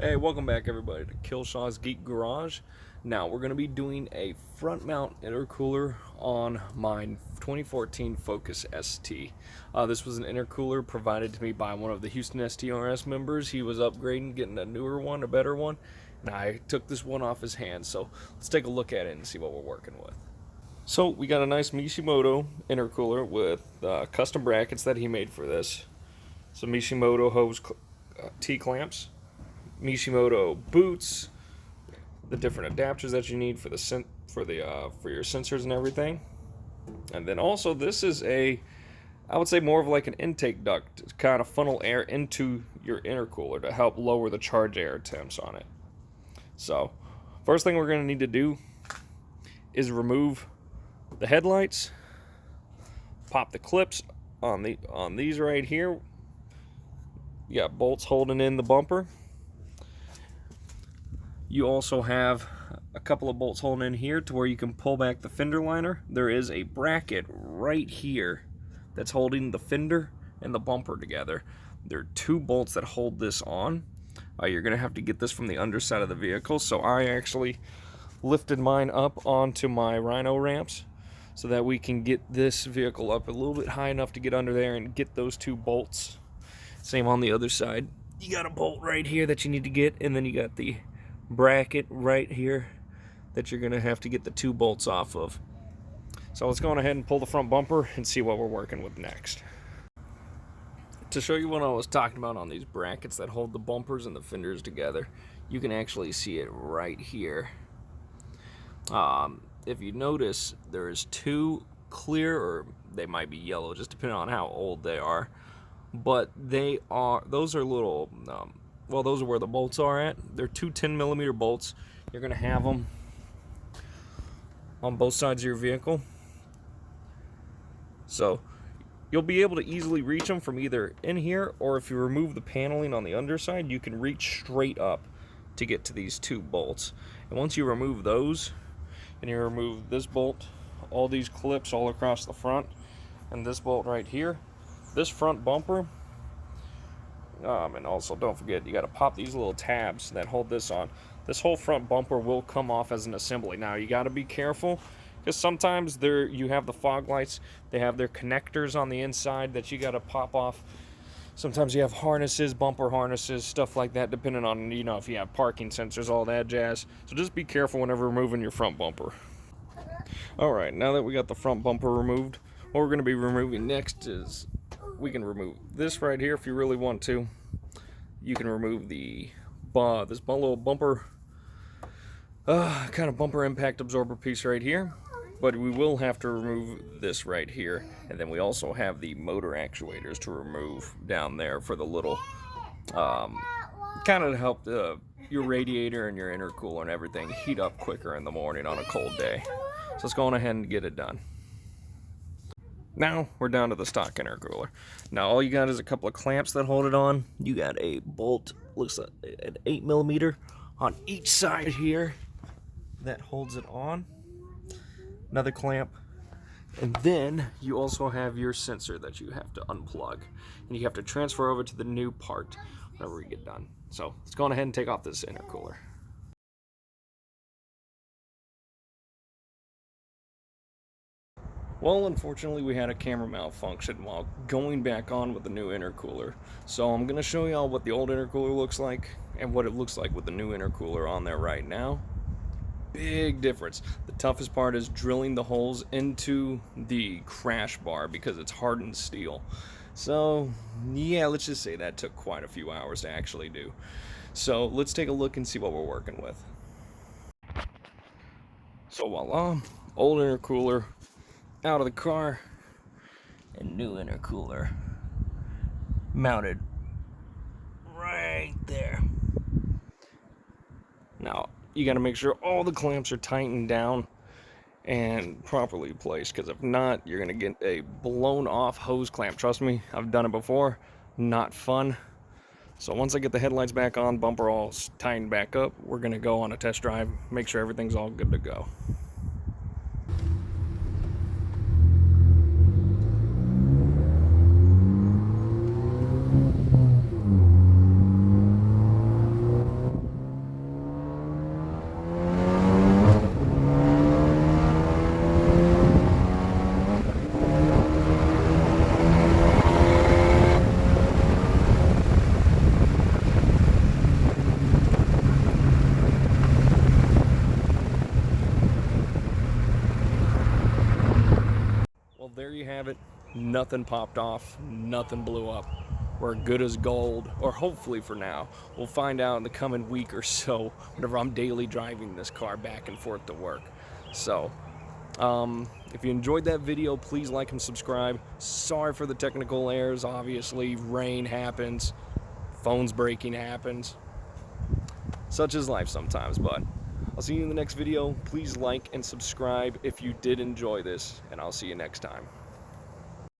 Hey, welcome back everybody to Killshaw's Geek Garage. Now we're going to be doing a front mount intercooler on my 2014 Focus ST. This was an intercooler provided to me by one of the Houston STRS members. He was upgrading, getting a newer one, a better one, and I took this one off his hands. So let's take a look at it and see what we're working with. So we got a nice Mishimoto intercooler with custom brackets that he made for this. Some Mishimoto hose T-clamps, Mishimoto boots, the different adapters that you need for the for your sensors and everything. And then also this is I would say more of like an intake duct to kind of funnel air into your intercooler to help lower the charge air temps on it. So first thing we're going to need to do is remove the headlights, pop the clips on these right here. You got bolts holding in the bumper. You also have a couple of bolts holding in here to where you can pull back the fender liner. There is a bracket right here that's holding the fender and the bumper together. There are two bolts that hold this on. You're going to have to get this from the underside of the vehicle. So I actually lifted mine up onto my Rhino ramps so that we can get this vehicle up a little bit high enough to get under there and get those two bolts. Same on the other side. You got a bolt right here that you need to get, and then you got the bracket right here that you're gonna have to get the two bolts off of. So let's go on ahead and pull the front bumper and see what we're working with next. To show you what I was talking about on these brackets that hold the bumpers and the fenders together, you can actually see it right here. If you notice, there's two clear, or they might be yellow, just depending on how old they are, but those are little well, those are where the bolts are at. They're two 10mm bolts. You're going to have them on both sides of your vehicle. So you'll be able to easily reach them from either in here, or if you remove the paneling on the underside, you can reach straight up to get to these two bolts. And once you remove those, and you remove this bolt, all these clips all across the front, and this bolt right here, this front bumper, and also don't forget, you got to pop these little tabs that hold this on. This whole front bumper will come off as an assembly. Now you got to be careful, because sometimes you have the fog lights, they have their connectors on the inside that you got to pop off. Sometimes you have harnesses, bumper harnesses, stuff like that, depending on, if you have parking sensors, all that jazz. So just be careful whenever removing your front bumper. Alright, now that we got the front bumper removed, what we're going to be removing next is, we can remove this right here if you really want to. You can remove this little bumper, kind of bumper impact absorber piece right here. But we will have to remove this right here. And then we also have the motor actuators to remove down there for the little, kind of to help your radiator and your intercooler and everything heat up quicker in the morning on a cold day. So let's go on ahead and get it done. Now we're down to the stock intercooler. Now all you got is a couple of clamps that hold it on. You got a bolt, looks like an 8mm on each side here that holds it on. Another clamp. And then you also have your sensor that you have to unplug. And you have to transfer over to the new part whenever we get done. So let's go on ahead and take off this intercooler. Well, unfortunately, we had a camera malfunction while going back on with the new intercooler. So I'm going to show y'all what the old intercooler looks like and what it looks like with the new intercooler on there right now. Big difference. The toughest part is drilling the holes into the crash bar because it's hardened steel. So, yeah, let's just say that took quite a few hours to actually do. So, let's take a look and see what we're working with. So, voila, old intercooler out of the car, and new intercooler mounted right there. Now you got to make sure all the clamps are tightened down and properly placed, because if not, you're going to get a blown off hose clamp. Trust me, I've done it before. Not fun. So once I get the headlights back on, bumper all tightened back up, we're going to go on a test drive, make sure everything's all good to go. have it, nothing popped off, nothing blew up. We're good as gold, or hopefully for now. We'll find out in the coming week or so whenever I'm daily driving this car back and forth to work. So, if you enjoyed that video, please like and subscribe. Sorry for the technical errors, obviously. Rain happens, phones breaking happens. Such is life sometimes, but I'll see you in the next video. Please like and subscribe if you did enjoy this, and I'll see you next time.